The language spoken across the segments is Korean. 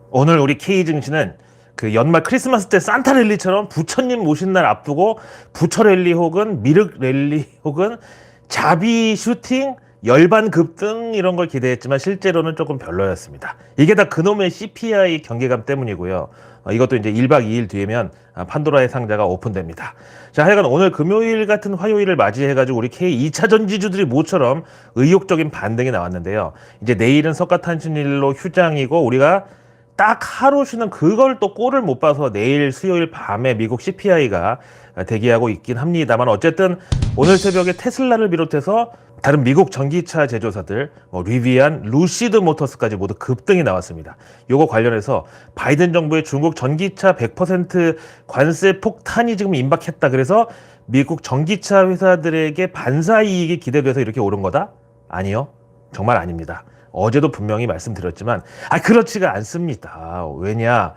오늘 우리 K 증시는 그 연말 크리스마스 때 산타 랠리처럼 부처님 모신 날 앞두고 부처 랠리 혹은 미륵 랠리 혹은 자비 슈팅, 열반 급등 이런 걸 기대했지만 실제로는 조금 별로였습니다. 이게 다 그놈의 CPI 경계감 때문이고요. 이것도 이제 1박 2일 뒤에면 판도라의 상자가 오픈됩니다. 자, 하여간 오늘 금요일 같은 화요일을 맞이해가지고 우리 K 2차 전지주들이 모처럼 의욕적인 반등이 나왔는데요. 이제 내일은 석가탄신일로 휴장이고 우리가 딱 하루 쉬는 그걸 또 꼴을 못 봐서 내일 수요일 밤에 미국 CPI가 대기하고 있긴 합니다만 어쨌든 오늘 새벽에 테슬라를 비롯해서 다른 미국 전기차 제조사들 리비안, 루시드 모터스까지 모두 급등이 나왔습니다. 요거 관련해서 바이든 정부의 중국 전기차 100% 관세 폭탄이 지금 임박했다. 그래서 미국 전기차 회사들에게 반사 이익이 기대돼서 이렇게 오른 거다? 아니요. 정말 아닙니다. 어제도 분명히 말씀드렸지만 그렇지가 않습니다. 왜냐?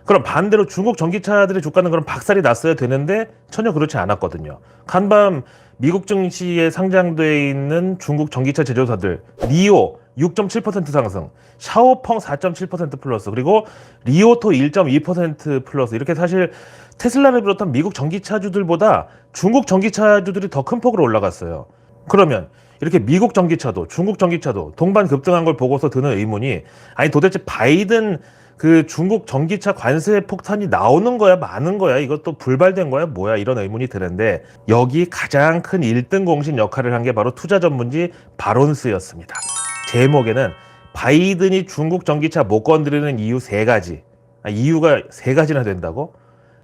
그럼 반대로 중국 전기차들의 주가는 그럼 박살이 났어야 되는데 전혀 그렇지 않았거든요. 간밤 미국 증시에 상장돼 있는 중국 전기차 제조사들 니오 6.7% 상승, 샤오펑 4.7% 플러스, 그리고 리오토 1.2% 플러스. 이렇게 사실 테슬라를 비롯한 미국 전기차주들보다 중국 전기차주들이 더 큰 폭으로 올라갔어요. 그러면 이렇게 미국 전기차도 중국 전기차도 동반 급등한 걸 보고서 드는 의문이, 아니 도대체 바이든 그 중국 전기차 관세 폭탄이 나오는 거야 많은 거야, 이것도 불발된 거야 뭐야, 이런 의문이 드는데 여기 가장 큰 1등 공신 역할을 한 게 바로 투자 전문지 바론스였습니다. 제목에는 바이든이 중국 전기차 못 건드리는 이유 3가지, 이유가 3가지나 된다고?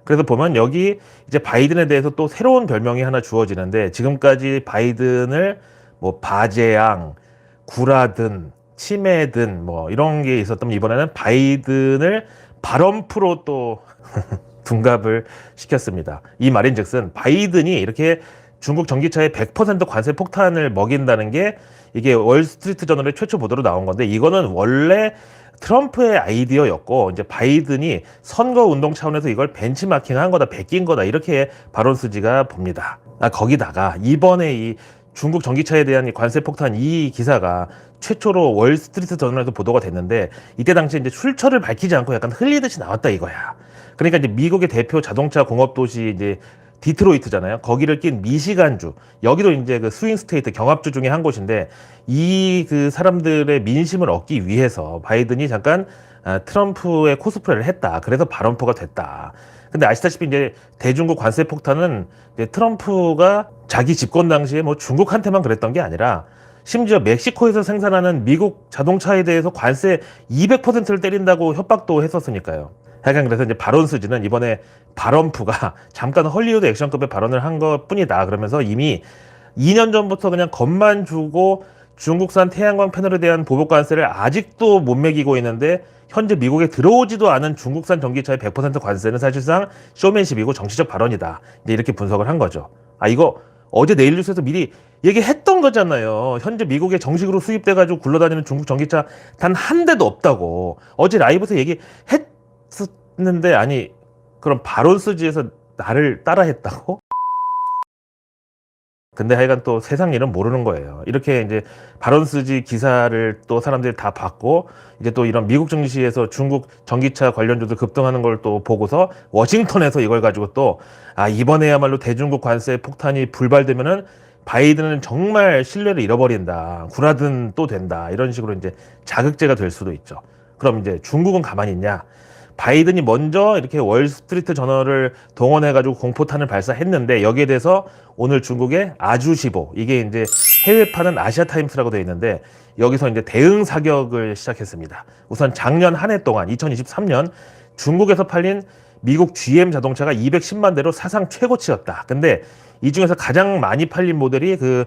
그래서 보면 여기 이제 바이든에 대해서 또 새로운 별명이 하나 주어지는데, 지금까지 바이든을 뭐 바제양, 구라든, 치매든 뭐 이런 게 있었다면 이번에는 바이든을 발언프로 또 둔갑을 시켰습니다. 이 말인즉슨 바이든이 이렇게 중국 전기차에 100% 관세 폭탄을 먹인다는 게 이게 월스트리트 저널의 최초 보도로 나온 건데, 이거는 원래 트럼프의 아이디어였고 이제 바이든이 선거 운동 차원에서 이걸 벤치마킹한 거다, 베낀 거다, 이렇게 바론스지가 봅니다. 거기다가 이번에 이 중국 전기차에 대한 관세 폭탄 이 기사가 최초로 월스트리트 저널에서 보도가 됐는데, 이때 당시 이제 출처를 밝히지 않고 약간 흘리듯이 나왔다 이거야. 그러니까 이제 미국의 대표 자동차 공업 도시 이제 디트로이트잖아요. 거기를 낀 미시간주, 여기도 이제 그 스윙 스테이트 경합주 중에 한 곳인데, 이 그 사람들의 민심을 얻기 위해서 바이든이 잠깐 트럼프의 코스프레를 했다. 그래서 발언포가 됐다. 근데 아시다시피 이제 대중국 관세 폭탄은 이제 트럼프가 자기 집권 당시에 뭐 중국한테만 그랬던 게 아니라 심지어 멕시코에서 생산하는 미국 자동차에 대해서 관세 200%를 때린다고 협박도 했었으니까요. 하여간 그래서 이제 바론스지는 이번에 발언프가 잠깐 헐리우드 액션급의 발언을 한 것 뿐이다 그러면서 이미 2년 전부터 그냥 겁만 주고 중국산 태양광 패널에 대한 보복 관세를 아직도 못 매기고 있는데, 현재 미국에 들어오지도 않은 중국산 전기차의 100% 관세는 사실상 쇼맨십이고 정치적 발언이다. 이제 이렇게 분석을 한 거죠. 이거 어제 내일 뉴스에서 미리 얘기했던 거잖아요. 현재 미국에 정식으로 수입돼가지고 굴러다니는 중국 전기차 단 한 대도 없다고. 어제 라이브에서 얘기했었는데, 아니 그럼 바론스지에서 나를 따라했다고? 근데 하여간 또 세상 일은 모르는 거예요. 이렇게 이제 바론스지 기사를 또 사람들이 다 봤고, 이제 또 이런 미국 증시에서 중국 전기차 관련주들 급등하는 걸 또 보고서 워싱턴에서 이걸 가지고 또 이번에야말로 대중국 관세 폭탄이 불발되면은 바이든은 정말 신뢰를 잃어버린다, 구라든 또 된다, 이런 식으로 이제 자극제가 될 수도 있죠. 그럼 이제 중국은 가만히 있냐? 바이든이 먼저 이렇게 월스트리트 저널을 동원해가지고 공포탄을 발사했는데, 여기에 대해서 오늘 중국의 아주시보, 이게 이제 해외파는 아시아타임스라고 되어 있는데, 여기서 이제 대응 사격을 시작했습니다. 우선 작년 한 해 동안 2023년 중국에서 팔린 미국 GM 자동차가 210만 대로 사상 최고치였다. 근데 이 중에서 가장 많이 팔린 모델이 그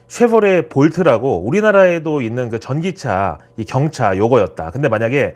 쉐보레 볼트라고 우리나라에도 있는 그 전기차, 이 경차 요거였다. 근데 만약에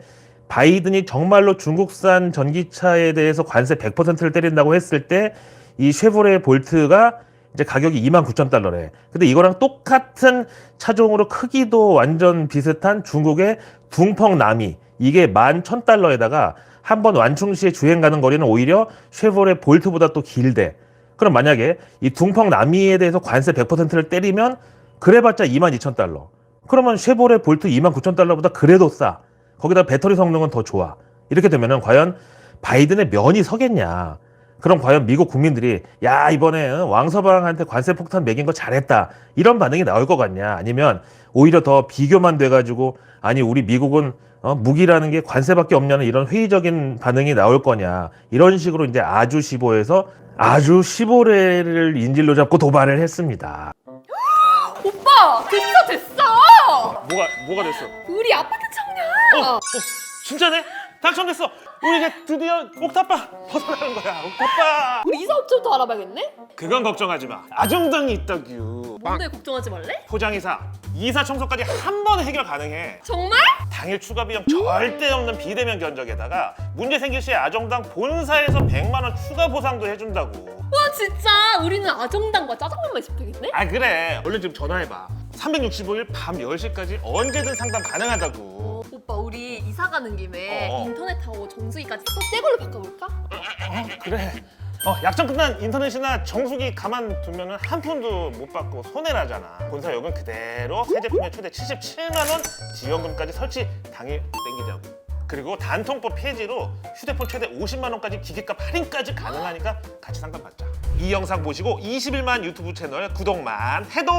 바이든이 정말로 중국산 전기차에 대해서 관세 100%를 때린다고 했을 때 이 쉐보레 볼트가 이제 가격이 29,000달러래. 근데 이거랑 똑같은 차종으로 크기도 완전 비슷한 중국의 둥펑 나미, 이게 11,000달러에다가 한 번 완충 시에 주행 가는 거리는 오히려 쉐보레 볼트보다 또 길대. 그럼 만약에 이 둥펑 나미에 대해서 관세 100%를 때리면 그래봤자 22,000달러. 그러면 쉐보레 볼트 29,000달러보다 그래도 싸. 거기다 배터리 성능은 더 좋아. 이렇게 되면은 과연 바이든의 면이 서겠냐. 그럼 과연 미국 국민들이 야 이번에 왕서방한테 관세 폭탄 매긴 거 잘했다 이런 반응이 나올 것 같냐, 아니면 오히려 더 비교만 돼가지고 아니 우리 미국은 무기라는 게 관세밖에 없냐는 이런 회의적인 반응이 나올 거냐, 이런 식으로 이제 아주 15에서 아주 15레를 인질로 잡고 도발을 했습니다. 오빠 됐어. 뭐가 됐어? 우리 아파트 청약. 진짜네? 당첨됐어. 우리 이제 드디어 옥탑방 벗어나는 거야. 옥탑방. 우리 이사 업체부터 알아봐야겠네. 그건 걱정하지 마. 아정당이 있다규. 뭔데 걱정하지 말래? 포장이사, 이사 청소까지 한 번에 해결 가능해. 정말? 당일 추가 비용 절대 없는 비대면 견적에다가 문제 생길 시에 아정당 본사에서 100만 원 추가 보상도 해준다고. 와 진짜 우리는 아정당과 짜장면만 있으면 되겠네? 아 그래. 얼른 지금 전화해봐. 365일 밤 10시까지 언제든 상담 가능하다고. 오빠 우리 이사 가는 김에 어. 인터넷하고 정수기까지 또 새 걸로 바꿔볼까? 그래. 약정 끝난 인터넷이나 정수기 가만두면 한 푼도 못 받고 손해나잖아. 본사요금 그대로 새 제품에 최대 77만 원 지원금까지 설치 당일 땡기자고. 그리고 단통법 폐지로 휴대폰 최대 50만 원까지 기기값 할인까지 가능하니까 같이 상담 받자. 이 영상 보시고 21만 유튜브 채널 구독만 해도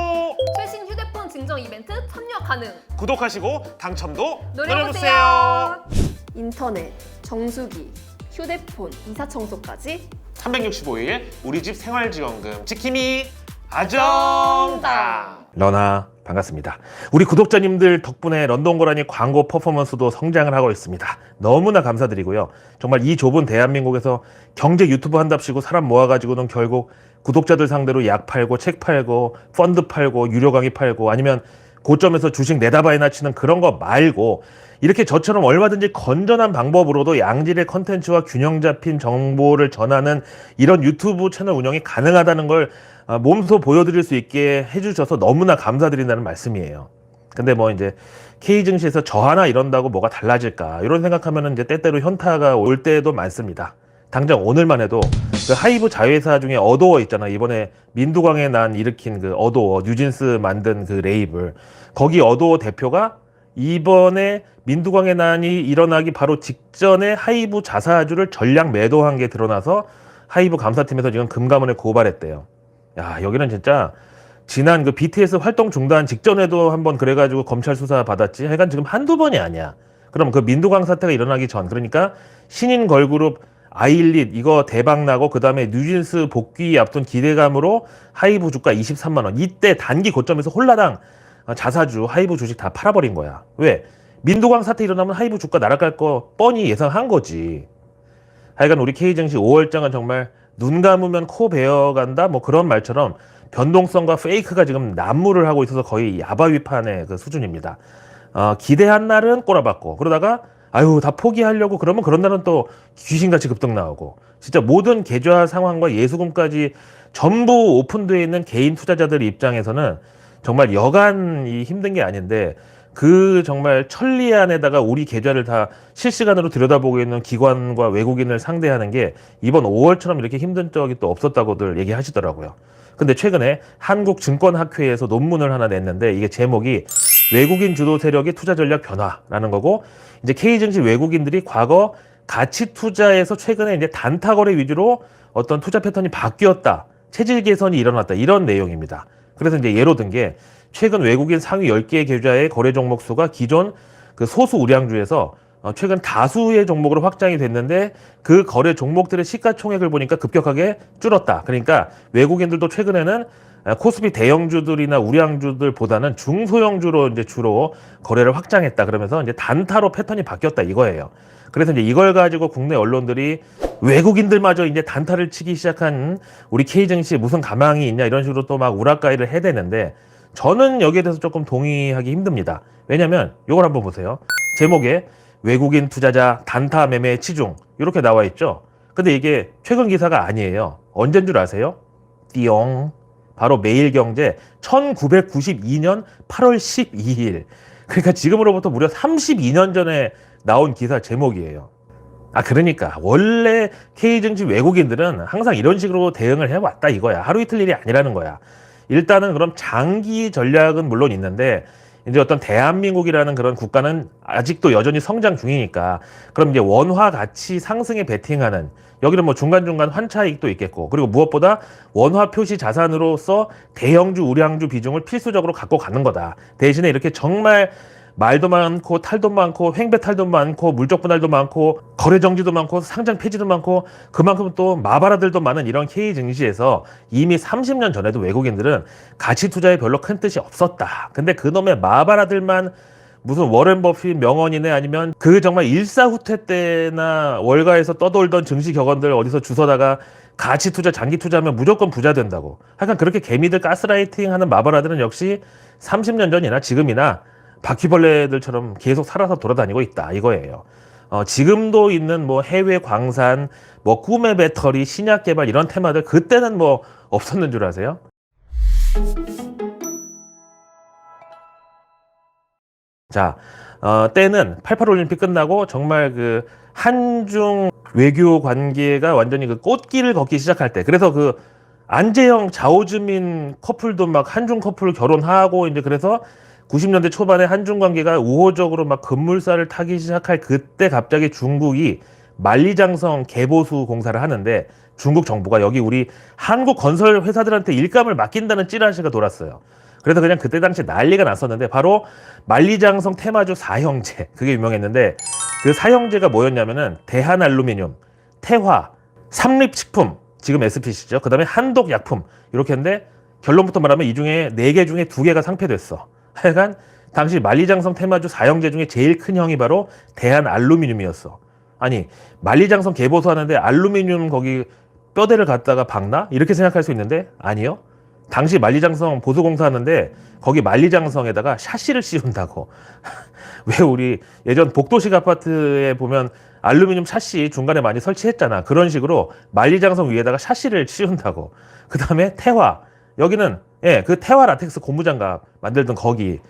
최신 휴대폰 증정 이벤트 참여 가능. 구독하시고 당첨도 노려보세요. 인터넷, 정수기, 휴대폰, 이사 청소까지 365일 우리 집 생활지원금 지킴이 아정당. 러나 반갑습니다. 우리 구독자님들 덕분에 런던 고라니 광고 퍼포먼스도 성장을 하고 있습니다. 너무나 감사드리고요. 정말 이 좁은 대한민국에서 경제 유튜브 한답시고 사람 모아가지고는 결국 구독자들 상대로 약 팔고 책 팔고 펀드 팔고 유료 강의 팔고 아니면 고점에서 주식 내다바이나 치는 그런 거 말고 이렇게 저처럼 얼마든지 건전한 방법으로도 양질의 컨텐츠와 균형 잡힌 정보를 전하는 이런 유튜브 채널 운영이 가능하다는 걸 몸소 보여드릴 수 있게 해주셔서 너무나 감사드린다는 말씀이에요. 근데 뭐 이제 K증시에서 저 하나 이런다고 뭐가 달라질까 이런 생각하면 이제 때때로 현타가 올 때도 많습니다. 당장 오늘만 해도 그 하이브 자회사 중에 어도어 있잖아. 이번에 민두광에 난 일으킨 그 어도어, 뉴진스 만든 그 레이블. 거기 어도어 대표가 이번에 민두광의 난이 일어나기 바로 직전에 하이브 자사주를 전량 매도한 게 드러나서 하이브 감사팀에서 지금 금감원에 고발했대요. 야, 여기는 진짜 지난 그 BTS 활동 중단 직전에도 한번 그래가지고 검찰 수사 받았지. 하여간 지금 한두 번이 아니야. 그럼 그 민두광 사태가 일어나기 전, 그러니까 신인 걸그룹 아일릿 이거 대박 나고 그 다음에 뉴진스 복귀 앞둔 기대감으로 하이브 주가 23만 원. 이때 단기 고점에서 홀라당 자사주 하이브 주식 다 팔아버린 거야. 왜? 민두광 사태 일어나면 하이브 주가 날아갈 거 뻔히 예상한 거지. 하여간 우리 K증시 5월장은 정말 눈 감으면 코 베어간다 뭐 그런 말처럼 변동성과 페이크가 지금 난무를 하고 있어서 거의 야바위판의 그 수준입니다. 기대한 날은 꼬라박고 그러다가 아유 다 포기하려고 그러면 그런 날은 또 귀신같이 급등 나오고 진짜 모든 계좌 상황과 예수금까지 전부 오픈되어 있는 개인 투자자들 입장에서는 정말 여간이 힘든 게 아닌데 그 정말 천리안에다가 우리 계좌를 다 실시간으로 들여다보고 있는 기관과 외국인을 상대하는 게 이번 5월처럼 이렇게 힘든 적이 또 없었다고들 얘기하시더라고요. 근데 최근에 한국증권학회에서 논문을 하나 냈는데 이게 제목이 외국인 주도 세력의 투자 전략 변화라는 거고 이제 K증시 외국인들이 과거 가치 투자에서 최근에 이제 단타 거래 위주로 어떤 투자 패턴이 바뀌었다. 체질 개선이 일어났다. 이런 내용입니다. 그래서 이제 예로 든 게 최근 외국인 상위 10개의 계좌의 거래 종목 수가 기존 그 소수 우량주에서 최근 다수의 종목으로 확장이 됐는데 그 거래 종목들의 시가총액을 보니까 급격하게 줄었다. 그러니까 외국인들도 최근에는 코스피 대형주들이나 우량주들보다는 중소형주로 이제 주로 거래를 확장했다. 그러면서 이제 단타로 패턴이 바뀌었다 이거예요. 그래서 이제 이걸 가지고 국내 언론들이 외국인들마저 이제 단타를 치기 시작한 우리 K증시에 무슨 가망이 있냐 이런 식으로 또 막 우락가이를 해대는데 저는 여기에 대해서 조금 동의하기 힘듭니다. 왜냐면 이걸 한번 보세요. 제목에 외국인 투자자 단타 매매 치중 이렇게 나와 있죠. 근데 이게 최근 기사가 아니에요. 언젠 줄 아세요? 띠용. 바로 매일경제 1992년 8월 12일. 그러니까 지금으로부터 무려 32년 전에 나온 기사 제목이에요. 그러니까 원래 K증시 외국인들은 항상 이런 식으로 대응을 해왔다 이거야. 하루 이틀 일이 아니라는 거야. 일단은 그럼 장기 전략은 물론 있는데 이제 어떤 대한민국이라는 그런 국가는 아직도 여전히 성장 중이니까 그럼 이제 원화 가치 상승에 베팅하는 여기는 뭐 중간중간 환차익도 있겠고 그리고 무엇보다 원화 표시 자산으로서 대형주, 우량주 비중을 필수적으로 갖고 가는 거다. 대신에 이렇게 정말 말도 많고 탈도 많고 횡배탈도 많고 물적 분할도 많고 거래 정지도 많고 상장 폐지도 많고 그만큼 또 마바라들도 많은 이런 K 증시에서 이미 30년 전에도 외국인들은 가치 투자에 별로 큰 뜻이 없었다. 근데 그놈의 마바라들만 무슨 워렌 버핏 명언이네 아니면 그 정말 일사후퇴 때나 월가에서 떠돌던 증시 격언들 어디서 주워다가 가치 투자, 장기 투자하면 무조건 부자 된다고. 하여간 그렇게 개미들 가스라이팅 하는 마바라들은 역시 30년 전이나 지금이나 바퀴벌레들처럼 계속 살아서 돌아다니고 있다 이거예요. 지금도 있는 뭐 해외 광산, 뭐 꿈의 배터리, 신약 개발 이런 테마들 그때는 뭐 없었는 줄 아세요? 자, 때는 88 올림픽 끝나고 정말 그 한중 외교 관계가 완전히 그 꽃길을 걷기 시작할 때 그래서 그 안재영, 자오즈민 커플도 막 한중 커플 결혼하고 이제 그래서 90년대 초반에 한중 관계가 우호적으로 막 급물살을 타기 시작할 그때 갑자기 중국이 만리장성 개보수 공사를 하는데 중국 정부가 여기 우리 한국 건설 회사들한테 일감을 맡긴다는 찌라시가 돌았어요. 그래서 그냥 그때 당시 난리가 났었는데 바로 만리장성 테마주 4형제 그게 유명했는데 그 4형제가 뭐였냐면은 대한알루미늄, 태화, 삼립식품 지금 SPC죠. 그 다음에 한독약품 이렇게 했는데 결론부터 말하면 이 중에 4개 중에 2개가 상폐됐어. 하여간 당시 만리장성 테마주 4형제 중에 제일 큰 형이 바로 대한알루미늄이었어. 아니 만리장성 개보수 하는데 알루미늄 거기 뼈대를 갖다가 박나? 이렇게 생각할 수 있는데 아니요. 당시 만리장성 보수공사 하는데 거기 만리장성에다가 샤시를 씌운다고. 왜 우리 예전 복도식 아파트에 보면 알루미늄 샤시 중간에 많이 설치했잖아. 그런 식으로 만리장성 위에다가 샤시를 씌운다고. 그 다음에 태화. 여기는 예, 그 태화 라텍스 고무장갑 만들던 거기.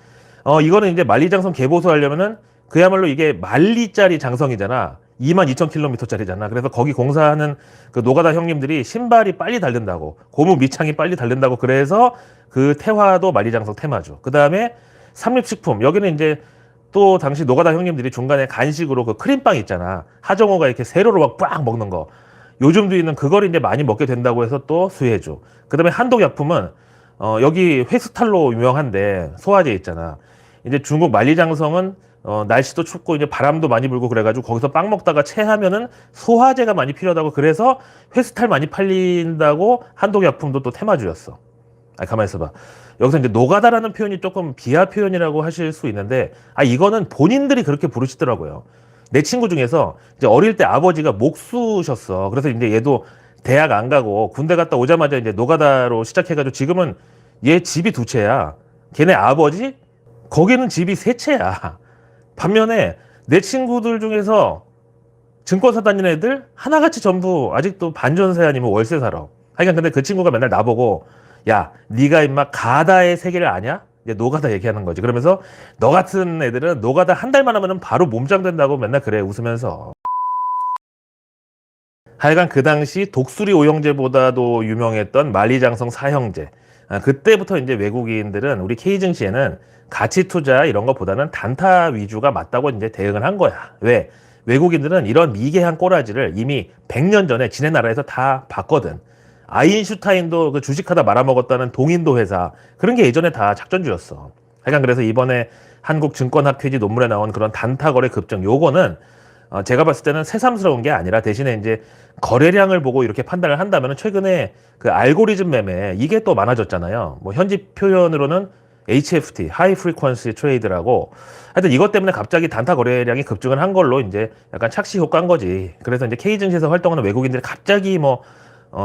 이거는 이제 만리장성 개보수 하려면은 그야말로 이게 만리짜리 장성이잖아. 22,000km짜리잖아. 그래서 거기 공사하는 그 노가다 형님들이 신발이 빨리 닳는다고. 고무 밑창이 빨리 닳는다고. 그래서 그 태화도 만리장성 테마주. 그 다음에 삼립식품. 여기는 이제 또 당시 노가다 형님들이 중간에 간식으로 그 크림빵 있잖아. 하정우가 이렇게 세로로 막 빡 먹는 거. 요즘도 있는 그걸 이제 많이 먹게 된다고 해서 또 수혜주. 그 다음에 한독약품은 여기 회수탈로 유명한데 소화제 있잖아. 이제 중국 만리장성은 날씨도 춥고 이제 바람도 많이 불고 그래가지고 거기서 빵 먹다가 체하면은 소화제가 많이 필요하다고 그래서 회수탈 많이 팔린다고 한독약품도 또 테마주였어. 가만히 있어봐. 여기서 이제 노가다라는 표현이 조금 비하 표현이라고 하실 수 있는데 이거는 본인들이 그렇게 부르시더라고요. 내 친구 중에서 이제 어릴 때 아버지가 목수셨어. 그래서 이제 얘도 대학 안 가고 군대 갔다 오자마자 이제 노가다로 시작해가지고 지금은 얘 집이 2채야. 걔네 아버지? 거기는 집이 3채야. 반면에 내 친구들 중에서 증권사 다니는 애들 하나같이 전부 아직도 반전세 아니면 월세 살아. 하여간 근데 그 친구가 맨날 나보고 야, 네가 임마 가다의 세계를 아냐? 이제 노가다 얘기하는 거지. 그러면서 너 같은 애들은 노가다 한 달만 하면은 바로 몸짱 된다고 맨날 그래 웃으면서. 하여간 그 당시 독수리 5형제보다도 유명했던 만리장성 4형제. 그때부터 이제 외국인들은 우리 K증시에는 가치 투자 이런 것보다는 단타 위주가 맞다고 이제 대응을 한 거야. 왜? 외국인들은 이런 미개한 꼬라지를 이미 100년 전에 지네 나라에서 다 봤거든. 아인슈타인도 그 주식하다 말아먹었다는 동인도 회사 그런 게 예전에 다 작전주였어. 하여간 그래서 이번에 한국증권학회지 논문에 나온 그런 단타 거래 급증 요거는 제가 봤을 때는 새삼스러운 게 아니라 대신에 이제 거래량을 보고 이렇게 판단을 한다면 최근에 그 알고리즘 매매 이게 또 많아졌잖아요. 뭐 현지 표현으로는 HFT, 하이 프리퀀시 트레이드라고 하여튼 이것 때문에 갑자기 단타 거래량이 급증을 한 걸로 이제 약간 착시 효과인 거지. 그래서 이제 K증시에서 활동하는 외국인들이 갑자기 뭐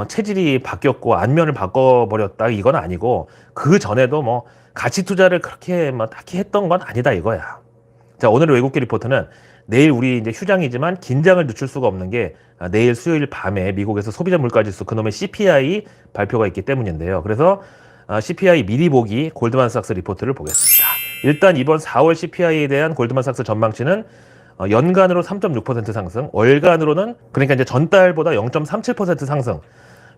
체질이 바뀌었고 안면을 바꿔버렸다 이건 아니고 그 전에도 뭐 가치 투자를 그렇게 뭐 딱히 했던 건 아니다 이거야. 자, 오늘의 외국계 리포트는 내일 우리 이제 휴장이지만 긴장을 늦출 수가 없는 게 내일 수요일 밤에 미국에서 소비자 물가지수 그놈의 CPI 발표가 있기 때문인데요. 그래서 CPI 미리 보기 골드만삭스 리포트를 보겠습니다. 일단 이번 4월 CPI에 대한 골드만삭스 전망치는 연간으로 3.6% 상승, 월간으로는 그러니까 이제 전달보다 0.37% 상승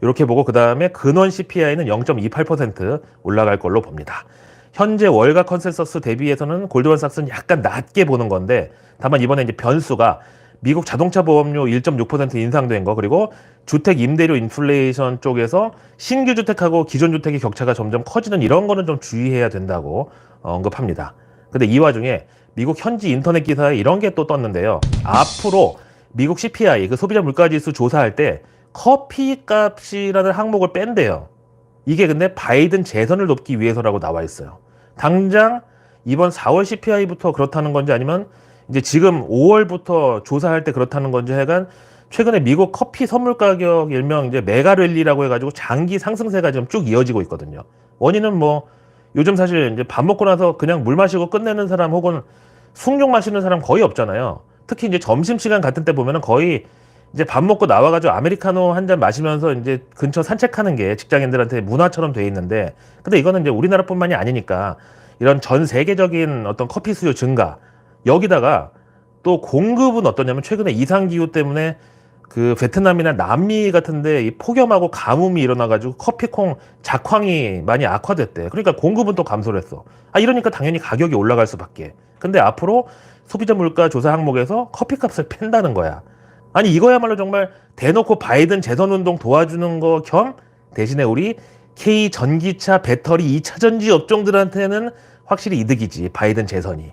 이렇게 보고 그 다음에 근원 CPI는 0.28% 올라갈 걸로 봅니다. 현재 월가 컨센서스 대비해서는 골드만삭스는 약간 낮게 보는 건데, 다만 이번에 이제 변수가 미국 자동차 보험료 1.6% 인상된 거, 그리고 주택 임대료 인플레이션 쪽에서 신규 주택하고 기존 주택의 격차가 점점 커지는 이런 거는 좀 주의해야 된다고 언급합니다. 근데 이 와중에 미국 현지 인터넷 기사에 이런 게 또 떴는데요. 앞으로 미국 CPI, 그 소비자 물가지수 조사할 때 커피 값이라는 항목을 뺀대요. 이게 근데 바이든 재선을 돕기 위해서라고 나와 있어요. 당장 이번 4월 CPI부터 그렇다는 건지, 아니면 이제 지금 5월부터 조사할 때 그렇다는 건지, 하여간 최근에 미국 커피 선물 가격 일명 이제 메가랠리라고 해가지고 장기 상승세가 지금 쭉 이어지고 있거든요. 원인은 뭐 요즘 사실 이제 밥 먹고 나서 그냥 물 마시고 끝내는 사람 혹은 숭늉 마시는 사람 거의 없잖아요. 특히 이제 점심시간 같은 때 보면은 거의 이제 밥 먹고 나와가지고 아메리카노 한 잔 마시면서 이제 근처 산책하는 게 직장인들한테 문화처럼 돼 있는데, 근데 이거는 이제 우리나라뿐만이 아니니까 이런 전 세계적인 어떤 커피 수요 증가, 여기다가 또 공급은 어떠냐면 최근에 이상기후 때문에 그 베트남이나 남미 같은데 이 폭염하고 가뭄이 일어나가지고 커피콩 작황이 많이 악화됐대. 그러니까 공급은 또 감소를 했어. 이러니까 당연히 가격이 올라갈 수밖에. 근데 앞으로 소비자 물가 조사 항목에서 커피값을 팬다는 거야. 아니 이거야말로 정말 대놓고 바이든 재선 운동 도와주는 거 겸 대신에 우리 K 전기차 배터리 2차 전지 업종들한테는 확실히 이득이지, 바이든 재선이.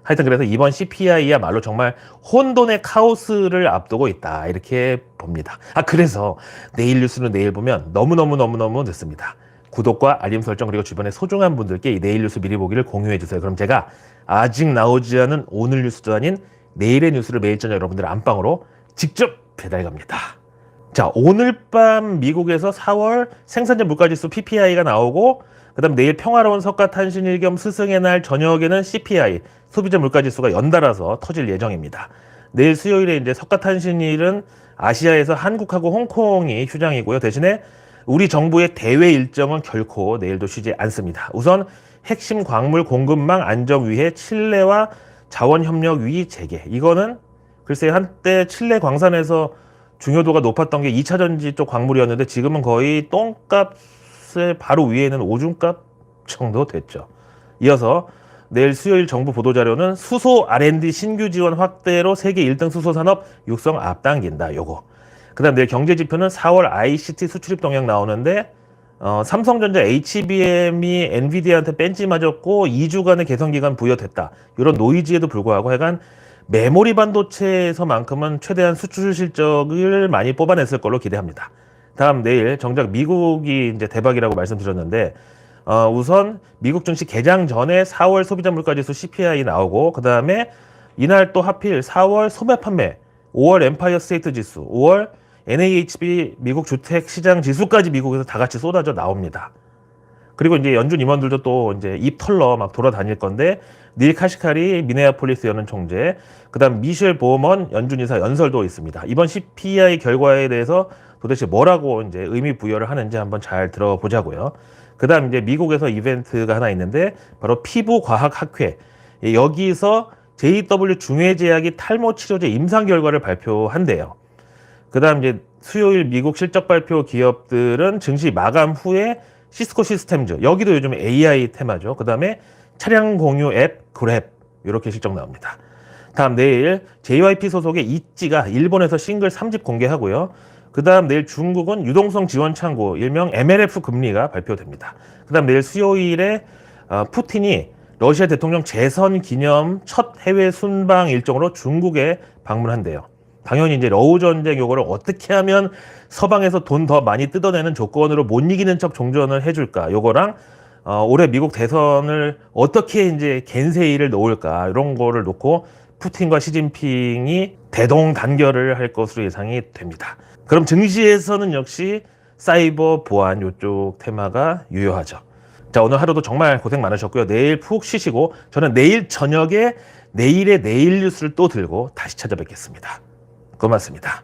하여튼 그래서 이번 CPI야말로 정말 혼돈의 카오스를 앞두고 있다, 이렇게 봅니다. 그래서 내일 뉴스는 내일 보면 너무너무 늦습니다. 구독과 알림 설정, 그리고 주변의 소중한 분들께 이 내일 뉴스 미리 보기를 공유해 주세요. 그럼 제가 아직 나오지 않은 오늘 뉴스도 아닌 내일의 뉴스를 매일 저녁 여러분들 안방으로 직접 배달 갑니다. 자, 오늘 밤 미국에서 4월 생산자 물가지수 PPI가 나오고, 그 다음 내일 평화로운 석가탄신일 겸 스승의 날 저녁에는 CPI, 소비자 물가지수가 연달아서 터질 예정입니다. 내일 수요일에 이제 석가탄신일은 아시아에서 한국하고 홍콩이 휴장이고요. 대신에 우리 정부의 대외 일정은 결코 내일도 쉬지 않습니다. 우선 핵심 광물 공급망 안정 위해 칠레와 자원협력위 재개. 이거는 글쎄 한때 칠레 광산에서 중요도가 높았던 게 2차 전지 쪽 광물이었는데 지금은 거의 똥값의 바로 위에는 오줌값 정도 됐죠. 이어서 내일 수요일 정부 보도자료는 수소 R&D 신규 지원 확대로 세계 1등 수소 산업 육성 앞당긴다, 요거. 그 다음 내일 경제지표는 4월 ICT 수출입 동향 나오는데, 삼성전자 HBM이 엔비디아한테 벤치 맞았고 2주간의 개선기간 부여됐다. 이런 노이즈에도 불구하고 하여간 메모리 반도체에서만큼은 최대한 수출 실적을 많이 뽑아냈을 걸로 기대합니다. 다음 내일 정작 미국이 이제 대박이라고 말씀드렸는데, 우선 미국 증시 개장 전에 4월 소비자 물가지수 CPI 나오고, 그 다음에 이날 또 하필 4월 소매 판매, 5월 엠파이어 스테이트 지수, 5월 NAHB 미국 주택 시장 지수까지 미국에서 다 같이 쏟아져 나옵니다. 그리고 이제 연준 임원들도 또 이제 입 털러 막 돌아다닐 건데, 닐 카시카리 미네아폴리스 연은 총재, 그다음 미셸 보먼 연준 이사 연설도 있습니다. 이번 CPI 결과에 대해서 도대체 뭐라고 이제 의미 부여를 하는지 한번 잘 들어보자고요. 그다음 이제 미국에서 이벤트가 하나 있는데 바로 피부과학학회, 여기서 JW 중해제약이 탈모 치료제 임상 결과를 발표한대요. 그다음 이제 수요일 미국 실적 발표 기업들은 증시 마감 후에 시스코 시스템즈, 여기도 요즘 AI 테마죠. 그다음에 차량 공유 앱 그랩, 이렇게 실적 나옵니다. 다음 내일 JYP 소속의 이찌가 일본에서 싱글 3집 공개하고요. 그다음 내일 중국은 유동성 지원 창구, 일명 MLF 금리가 발표됩니다. 그다음 내일 수요일에 푸틴이 러시아 대통령 재선 기념 첫 해외 순방 일정으로 중국에 방문한대요. 당연히 이제 러우 전쟁 요거를 어떻게 하면 서방에서 돈 더 많이 뜯어내는 조건으로 못 이기는 척 종전을 해줄까, 요거랑 올해 미국 대선을 어떻게 이제 겐세이를 놓을까, 이런 거를 놓고 푸틴과 시진핑이 대동단결을 할 것으로 예상이 됩니다. 그럼 증시에서는 역시 사이버 보안 요쪽 테마가 유효하죠. 자, 오늘 하루도 정말 고생 많으셨고요. 내일 푹 쉬시고 저는 내일 저녁에 내일의 내일 뉴스를 또 들고 다시 찾아뵙겠습니다. 고맙습니다.